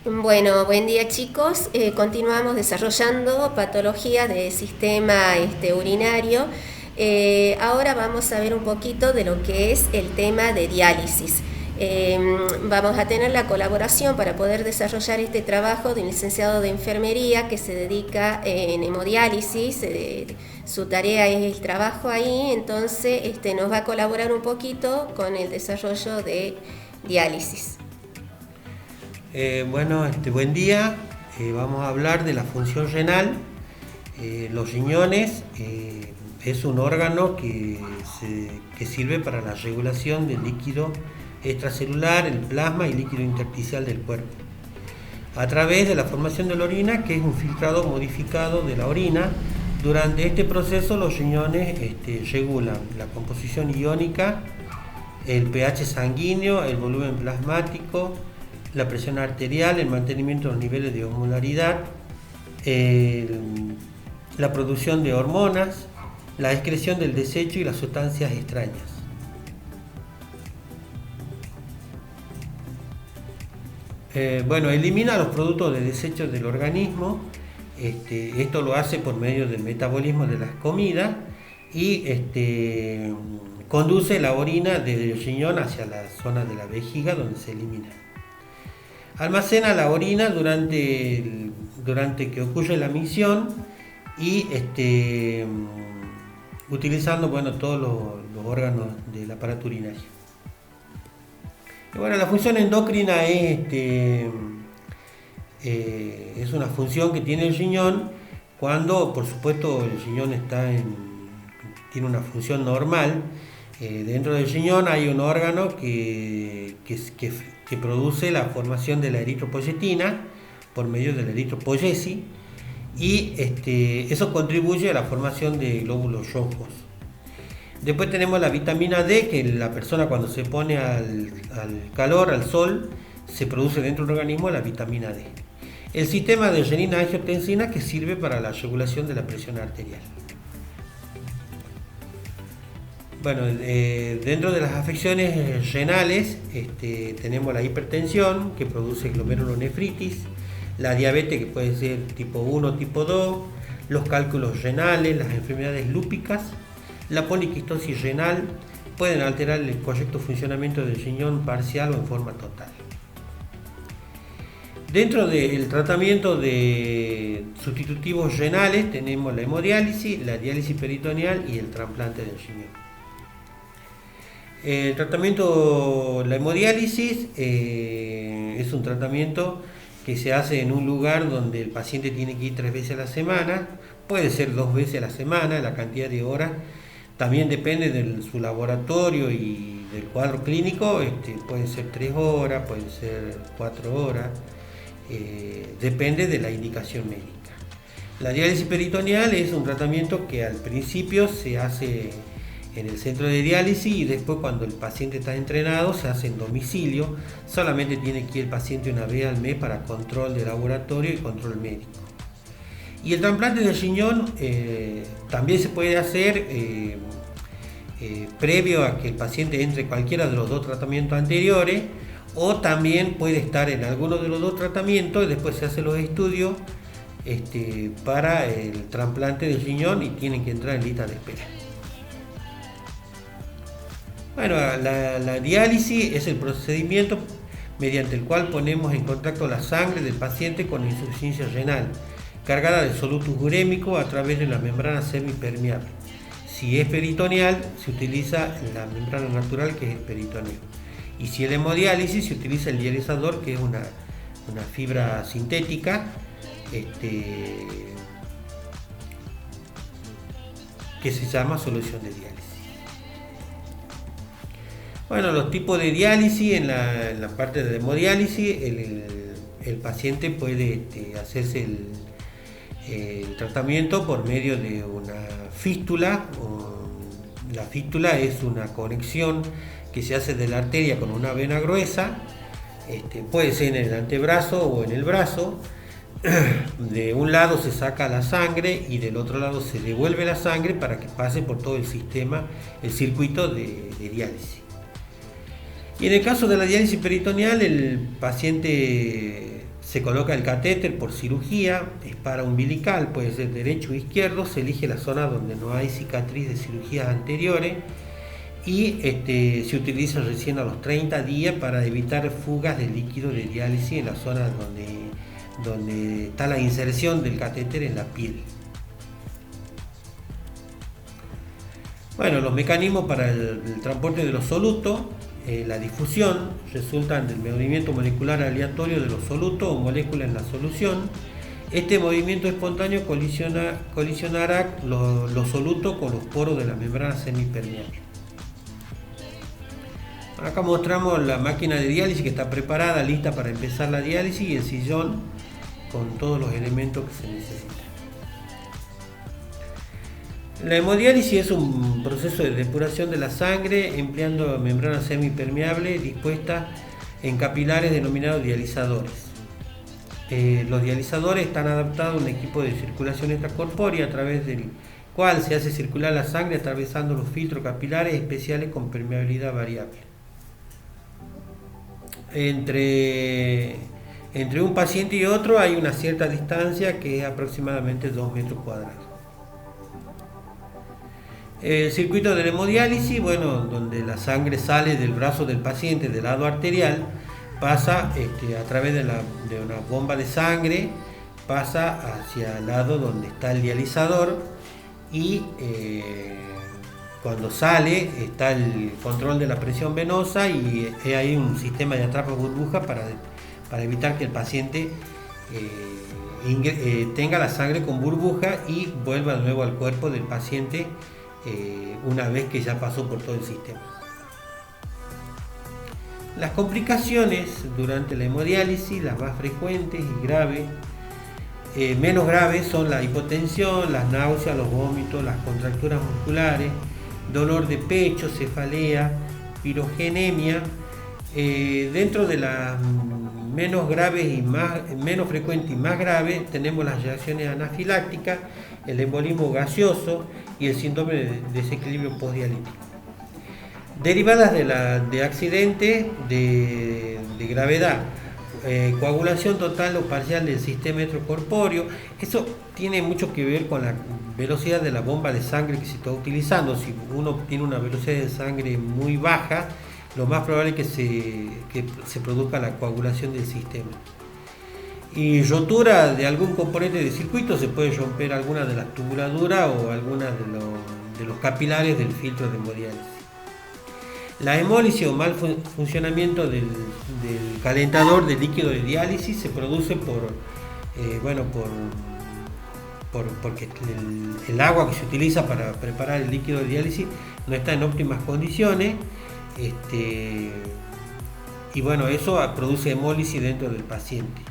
Bueno, buen día chicos. Continuamos desarrollando patologías del sistema urinario. Ahora vamos a ver un poquito de lo que es el tema de diálisis. Vamos a tener la colaboración para poder desarrollar este trabajo de un licenciado de enfermería que se dedica en hemodiálisis. Su tarea es el trabajo ahí, entonces nos va a colaborar un poquito con el desarrollo de diálisis. Buen día. Vamos a hablar de la función renal. Los riñones es un órgano que sirve para la regulación del líquido extracelular, el plasma y líquido intersticial del cuerpo, a través de la formación de la orina, que es un filtrado modificado de la orina. Durante este proceso los riñones regulan la composición iónica, el pH sanguíneo, el volumen plasmático, la presión arterial, el mantenimiento de los niveles de osmolaridad, la producción de hormonas, la excreción del desecho y las sustancias extrañas. Elimina los productos de desecho del organismo. Esto lo hace por medio del metabolismo de las comidas y conduce la orina desde el riñón hacia la zona de la vejiga donde se elimina. Almacena la orina durante que ocurre la misión y utilizando todos los órganos del aparato urinario. La función endocrina es una función que tiene el riñón cuando, por supuesto, el riñón tiene una función normal. Dentro del riñón hay un órgano que produce la formación de la eritropoyetina por medio de la eritropoyesis y eso contribuye a la formación de glóbulos rojos. Después tenemos la vitamina D, que la persona cuando se pone al calor, al sol, se produce dentro del organismo la vitamina D. El sistema de renina-angiotensina, que sirve para la regulación de la presión arterial. Dentro de las afecciones renales tenemos la hipertensión, que produce glomerulonefritis, la diabetes, que puede ser tipo 1 o tipo 2, los cálculos renales, las enfermedades lúpicas, la poliquistosis renal, pueden alterar el correcto funcionamiento del riñón parcial o en forma total. Dentro del tratamiento de sustitutivos renales tenemos la hemodiálisis, la diálisis peritoneal y el trasplante del riñón. El tratamiento, la hemodiálisis, es un tratamiento que se hace en un lugar donde el paciente tiene que ir 3 veces a la semana, puede ser 2 veces a la semana, la cantidad de horas también depende de su laboratorio y del cuadro clínico. Pueden ser 3 horas, pueden ser 4 horas, depende de la indicación médica. La diálisis peritoneal es un tratamiento que al principio se hace en el centro de diálisis y después, cuando el paciente está entrenado, se hace en domicilio. Solamente tiene que ir el paciente una vez al mes para control de laboratorio y control médico. Y el trasplante de riñón también se puede hacer previo a que el paciente entre cualquiera de los 2 tratamientos anteriores, o también puede estar en alguno de los 2 tratamientos y después se hacen los estudios para el trasplante de riñón y tienen que entrar en lista de espera. La diálisis es el procedimiento mediante el cual ponemos en contacto la sangre del paciente con insuficiencia renal, cargada de solutus urémico a través de la membrana semipermeable. Si es peritoneal, se utiliza la membrana natural, que es el peritoneo. Y si es hemodiálisis, se utiliza el dializador, que es una fibra sintética que se llama solución de diálisis. Los tipos de diálisis: en la parte de hemodiálisis, el paciente puede hacerse el tratamiento por medio de una fístula. La fístula es una conexión que se hace de la arteria con una vena gruesa, puede ser en el antebrazo o en el brazo. De un lado se saca la sangre y del otro lado se devuelve la sangre para que pase por todo el circuito de diálisis. Y en el caso de la diálisis peritoneal, el paciente Se coloca el catéter por cirugía, es paraumbilical, puede ser derecho o izquierdo, se elige la zona donde no hay cicatriz de cirugías anteriores y se utiliza recién a los 30 días para evitar fugas de líquido de diálisis en la zona donde está la inserción del catéter en la piel. Bueno, los mecanismos para el transporte de los solutos, la difusión, resultan del movimiento molecular aleatorio de los solutos o moléculas en la solución. Este movimiento espontáneo colisionará los solutos con los poros de la membrana semipermeable. Acá mostramos la máquina de diálisis que está preparada, lista para empezar la diálisis, y el sillón con todos los elementos que se necesitan. La hemodiálisis es un proceso de depuración de la sangre empleando membranas semipermeables dispuestas en capilares denominados dializadores. Los dializadores están adaptados a un equipo de circulación extracorpórea a través del cual se hace circular la sangre atravesando los filtros capilares especiales con permeabilidad variable. Entre un paciente y otro hay una cierta distancia que es aproximadamente 2 metros cuadrados. El circuito de la hemodiálisis, donde la sangre sale del brazo del paciente del lado arterial, pasa a través de una bomba de sangre, pasa hacia el lado donde está el dializador y cuando sale está el control de la presión venosa y hay un sistema de atrapa burbuja para evitar que el paciente tenga la sangre con burbuja y vuelva de nuevo al cuerpo del paciente una vez que ya pasó por todo el sistema. Las complicaciones durante la hemodiálisis, las más frecuentes y graves, menos graves son la hipotensión, las náuseas, los vómitos, las contracturas musculares, dolor de pecho, cefalea, pirogenemia. Dentro de las menos graves y menos frecuentes y más graves tenemos las reacciones anafilácticas, el embolismo gaseoso y el síndrome de desequilibrio postdialítico. Derivadas de accidentes de gravedad, coagulación total o parcial del sistema extracorpóreo. Eso tiene mucho que ver con la velocidad de la bomba de sangre que se está utilizando. Si uno tiene una velocidad de sangre muy baja, lo más probable es que se produzca la coagulación del sistema. Y rotura de algún componente de circuito, se puede romper alguna de las tubuladuras o alguna de los capilares del filtro de hemodiálisis. La hemólisis o mal funcionamiento del calentador de líquido de diálisis se produce porque el agua que se utiliza para preparar el líquido de diálisis no está en óptimas condiciones, y eso produce hemólisis dentro del paciente.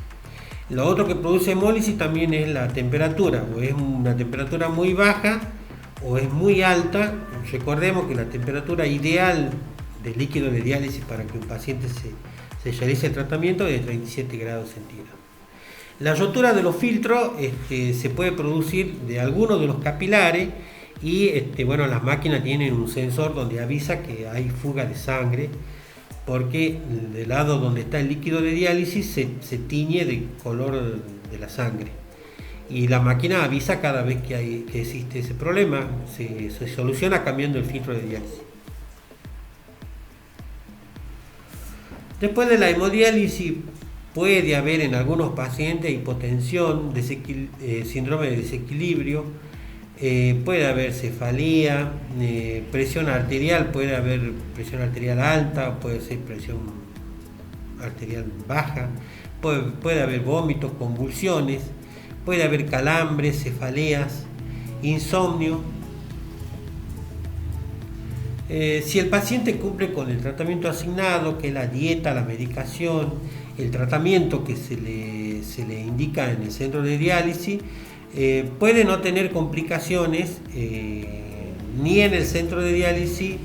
Lo otro que produce hemólisis también es la temperatura, o es una temperatura muy baja o es muy alta. Recordemos que la temperatura ideal del líquido de diálisis para que un paciente se realice el tratamiento es de 37 grados centígrados. La rotura de los filtros se puede producir de algunos de los capilares y las máquinas tienen un sensor donde avisa que hay fuga de sangre, porque del lado donde está el líquido de diálisis se tiñe de color de la sangre y la máquina avisa cada vez que existe ese problema. Se soluciona cambiando el filtro de diálisis. Después de la hemodiálisis puede haber en algunos pacientes hipotensión, síndrome de desequilibrio, puede haber cefalea, presión arterial, puede haber presión arterial alta, puede ser presión arterial baja, puede haber vómitos, convulsiones, puede haber calambres, cefaleas, insomnio. Si el paciente cumple con el tratamiento asignado, que es la dieta, la medicación, el tratamiento que se le indica en el centro de diálisis, puede no tener complicaciones ni en el centro de diálisis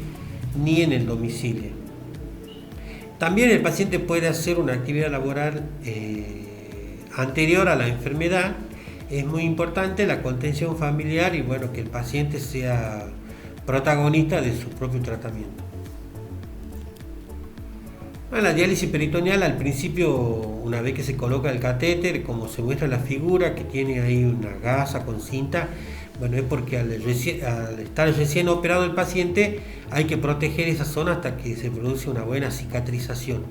ni en el domicilio. También el paciente puede hacer una actividad laboral anterior a la enfermedad. Es muy importante la contención familiar y que el paciente sea protagonista de su propio tratamiento. Bueno, la diálisis peritoneal al principio, una vez que se coloca el catéter, como se muestra en la figura, que tiene ahí una gasa con cinta, bueno, es porque al estar recién operado el paciente hay que proteger esa zona hasta que se produce una buena cicatrización.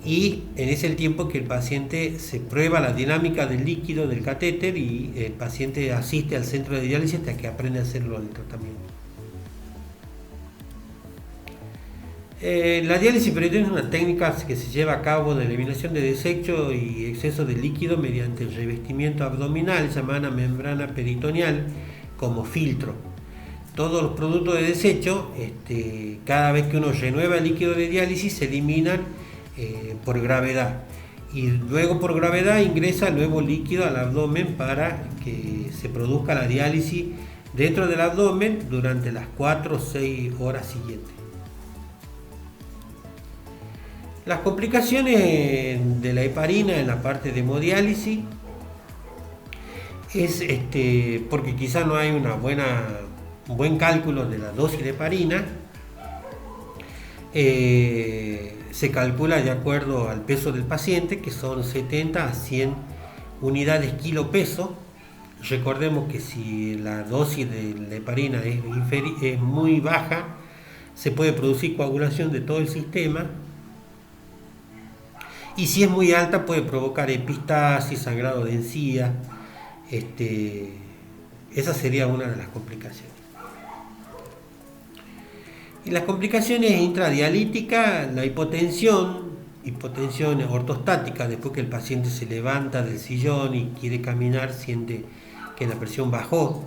Y en ese el tiempo que el paciente se prueba la dinámica del líquido del catéter y el paciente asiste al centro de diálisis hasta que aprende a hacerlo el tratamiento. La diálisis peritoneal es una técnica que se lleva a cabo de eliminación de desecho y exceso de líquido mediante el revestimiento abdominal llamada membrana peritoneal como filtro. Todos los productos de desecho, cada vez que uno renueva el líquido de diálisis, se eliminan por gravedad y luego por gravedad ingresa el nuevo líquido al abdomen para que se produzca la diálisis dentro del abdomen durante las 4 o 6 horas siguientes. Las complicaciones de la heparina en la parte de hemodiálisis es porque quizá no hay un buen cálculo de la dosis de heparina. Se calcula de acuerdo al peso del paciente, que son 70 a 100 unidades kilo peso. Recordemos que si la dosis de la heparina es muy baja, se puede producir coagulación de todo el sistema. Y si es muy alta puede provocar epistasis, sangrado de encía. Esa sería una de las complicaciones. Y las complicaciones intradialíticas, la hipotensión ortostática, después que el paciente se levanta del sillón y quiere caminar, siente que la presión bajó.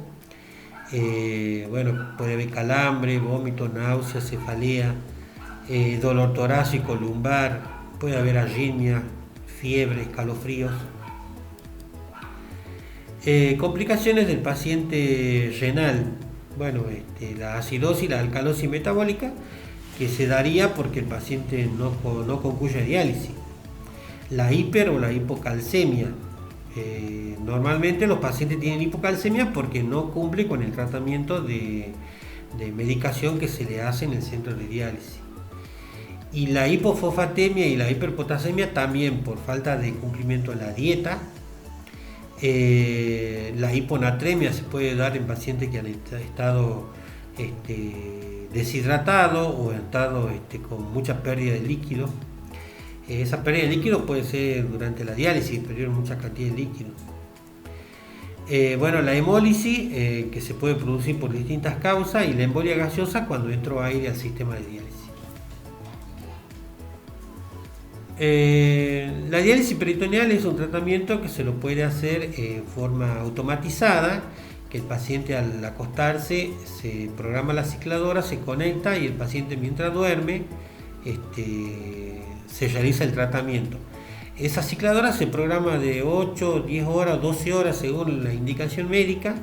Puede haber calambre, vómito, náuseas, cefalea, dolor torácico, lumbar. Puede haber arritmia, fiebre, escalofríos. Complicaciones del paciente renal. La acidosis, la alcalosis metabólica, que se daría porque el paciente no concluye a diálisis. La hiper o la hipocalcemia. Normalmente los pacientes tienen hipocalcemia porque no cumple con el tratamiento de medicación que se le hace en el centro de diálisis. Y la hipofosfatemia y la hiperpotasemia también por falta de cumplimiento de la dieta. La hiponatremia se puede dar en pacientes que han estado deshidratados o han estado con mucha pérdida de líquido. Esa pérdida de líquido puede ser durante la diálisis, perder mucha cantidad de líquido. La hemólisis que se puede producir por distintas causas, y la embolia gaseosa cuando entró aire al sistema de diálisis. La diálisis peritoneal es un tratamiento que se lo puede hacer en forma automatizada, que el paciente al acostarse se programa la cicladora, se conecta y el paciente mientras duerme se realiza el tratamiento. Esa cicladora se programa de 8, 10 horas, 12 horas según la indicación médica,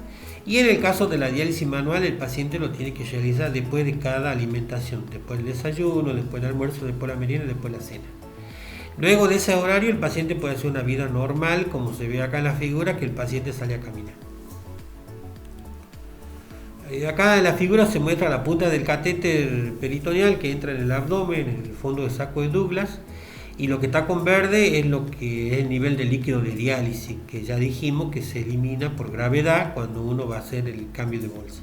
y en el caso de la diálisis manual el paciente lo tiene que realizar después de cada alimentación, después del desayuno, después del almuerzo, después de la merienda, después de la cena. Luego de ese horario el paciente puede hacer una vida normal, como se ve acá en la figura, que el paciente sale a caminar. Acá en la figura se muestra la punta del catéter peritoneal que entra en el abdomen, en el fondo del saco de Douglas, y lo que está con verde es lo que es el nivel de líquido de diálisis, que ya dijimos que se elimina por gravedad cuando uno va a hacer el cambio de bolsa.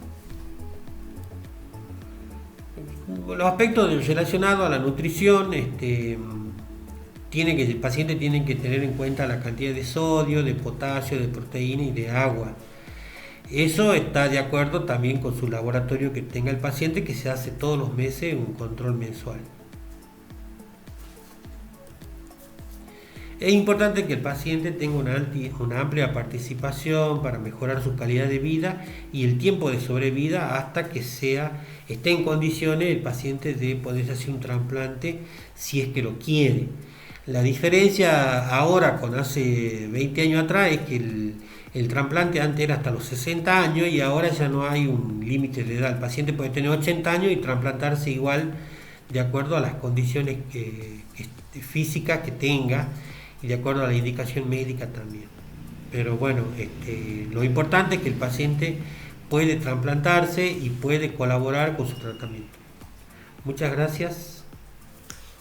Los aspectos relacionados a la nutrición, el paciente tiene que tener en cuenta la cantidad de sodio, de potasio, de proteína y de agua. Eso está de acuerdo también con su laboratorio que tenga el paciente, que se hace todos los meses un control mensual. Es importante que el paciente tenga una amplia participación para mejorar su calidad de vida y el tiempo de sobrevida hasta que esté en condiciones el paciente de poder hacer un trasplante si es que lo quiere. La diferencia ahora con hace 20 años atrás es que el trasplante antes era hasta los 60 años y ahora ya no hay un límite de edad. El paciente puede tener 80 años y trasplantarse igual de acuerdo a las condiciones físicas que tenga y de acuerdo a la indicación médica también. Pero lo importante es que el paciente puede trasplantarse y puede colaborar con su tratamiento. Muchas gracias.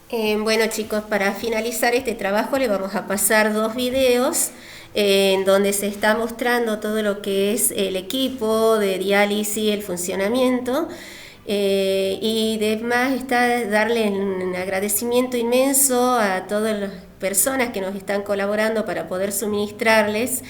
Bueno chicos, para finalizar este trabajo le vamos a pasar 2 videos en donde se está mostrando todo lo que es el equipo de diálisis, el funcionamiento. Y además está darle un agradecimiento inmenso a todas las personas que nos están colaborando para poder suministrarles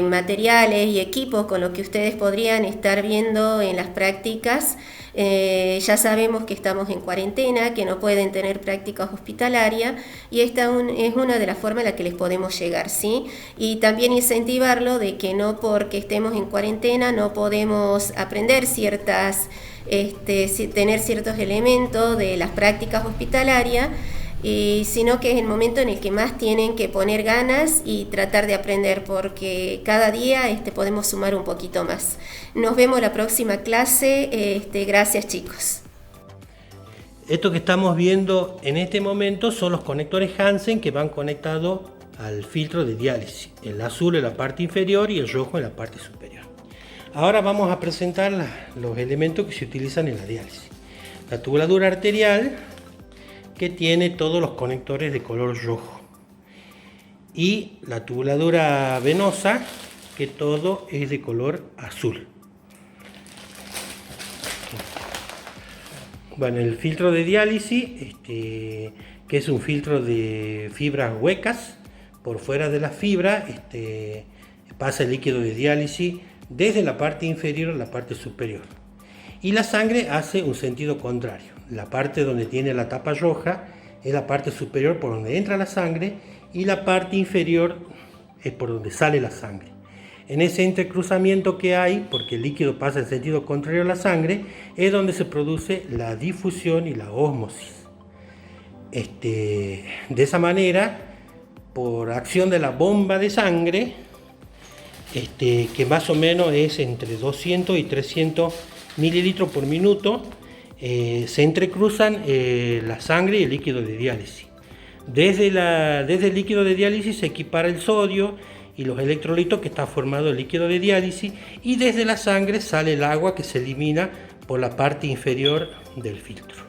materiales y equipos con lo que ustedes podrían estar viendo en las prácticas. Ya sabemos que estamos en cuarentena, que no pueden tener prácticas hospitalarias y esta es una de las formas en las que les podemos llegar, ¿sí? Y también incentivarlo de que no porque estemos en cuarentena no podemos aprender tener ciertos elementos de las prácticas hospitalarias, sino que es el momento en el que más tienen que poner ganas y tratar de aprender, porque cada día podemos sumar un poquito más. Nos vemos la próxima clase. Gracias chicos. Esto que estamos viendo en este momento son los conectores Hansen que van conectados al filtro de diálisis. El azul en la parte inferior y el rojo en la parte superior. Ahora vamos a presentar los elementos que se utilizan en la diálisis. La tubuladura arterial, que tiene todos los conectores de color rojo, y la tubuladura venosa, que todo es de color azul. Bueno, el filtro de diálisis, que es un filtro de fibras huecas. Por fuera de la fibra pasa el líquido de diálisis desde la parte inferior a la parte superior. Y la sangre hace un sentido contrario. La parte donde tiene la tapa roja es la parte superior por donde entra la sangre y la parte inferior es por donde sale la sangre. En ese entrecruzamiento que hay, porque el líquido pasa en sentido contrario a la sangre, es donde se produce la difusión y la ósmosis. De esa manera, por acción de la bomba de sangre, que más o menos es entre 200 y 300 mililitros por minuto, se entrecruzan la sangre y el líquido de diálisis. Desde el líquido de diálisis se equipara el sodio y los electrolitos que está formado el líquido de diálisis, y desde la sangre sale el agua que se elimina por la parte inferior del filtro.